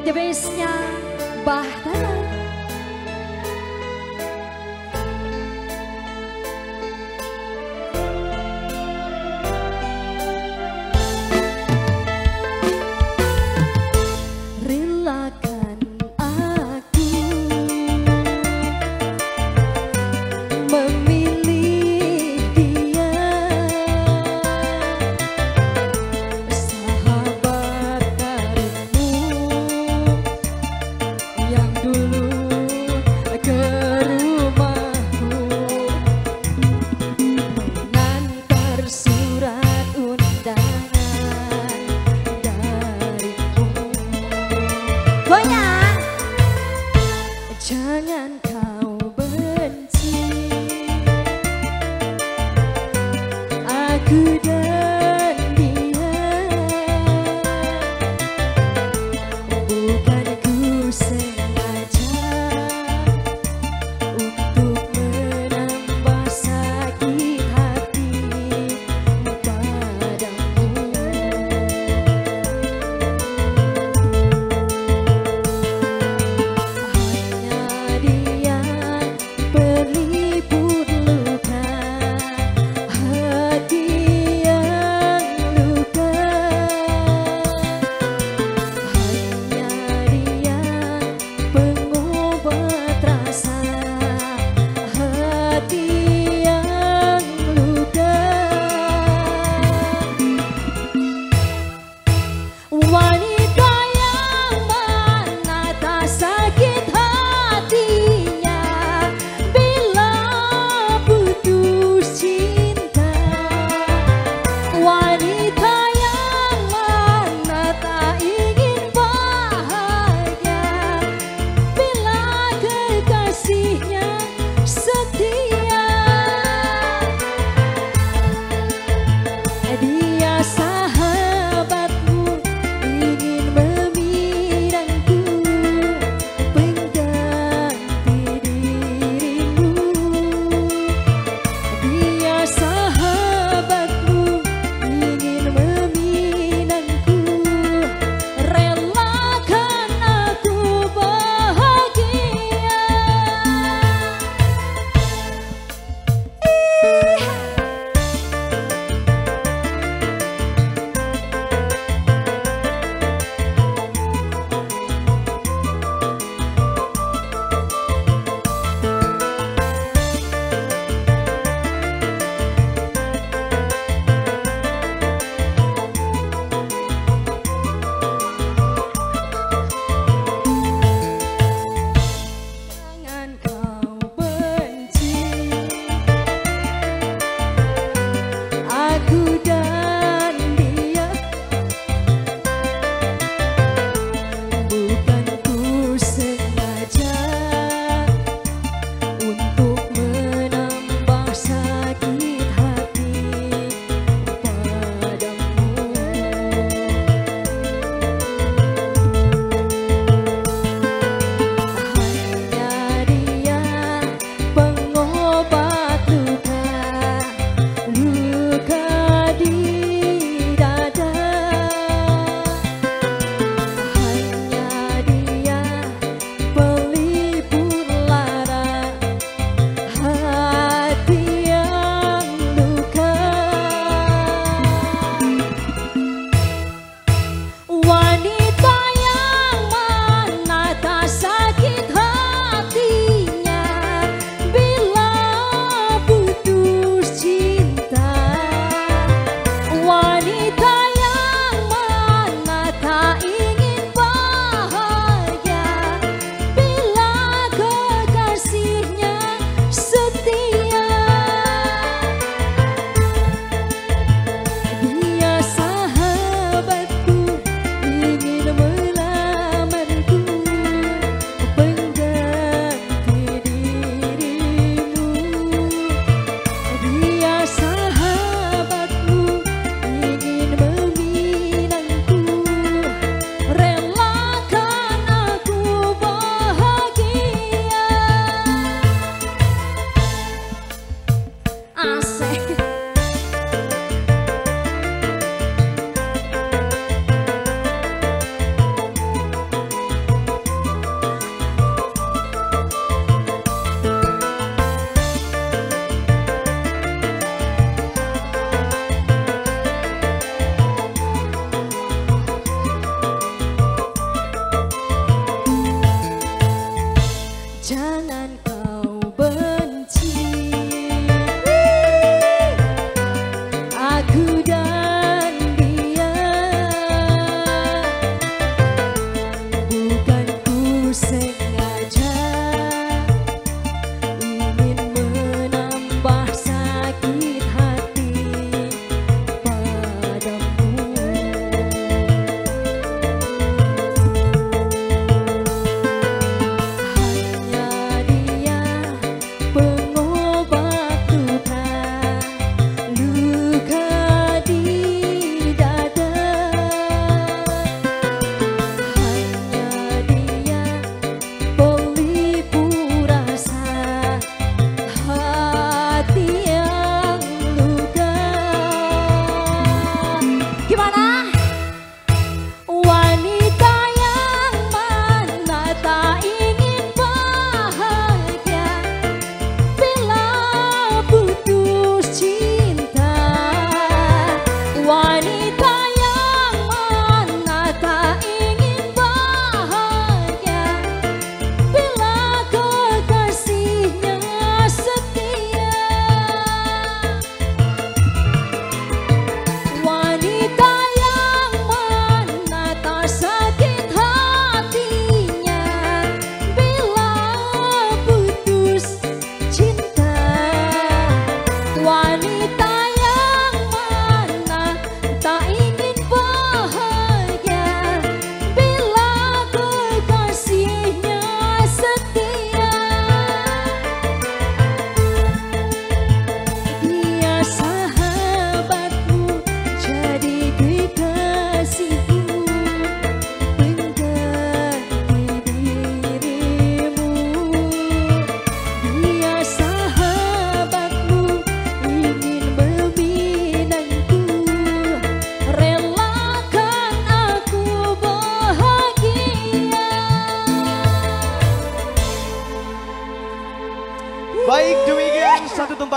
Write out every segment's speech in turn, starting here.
The Best-nya Bahtera. Relakan aku memilih dia, sahabat karibmu yang dulu ke rumahku mengantar surat undangan darimu. Goyang! Jangan kau benci aku dan dia, bukan ku sengaja untuk menambah sakit hati padamu. Hanya dia pelipur luka hati yang luka. Hanya dia pengobat rasa hati yang luka. Wanita yang mana tak sakit hatinya bila putus cinta. Wanita yang mana tak ingin bahagia bila kekasihnya setia. Dia sahabatmu ingin meminangku pengganti dirimu. Dia sahabatmu ingin meminangku, relakan aku bahagia. Jangan kau benci aku dan dia, bukan ku sengaja untuk menambah sakit hati padamu. Hanya dia pengobat luka, luka di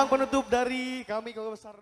lambang penutup dari kami Keluarga Besar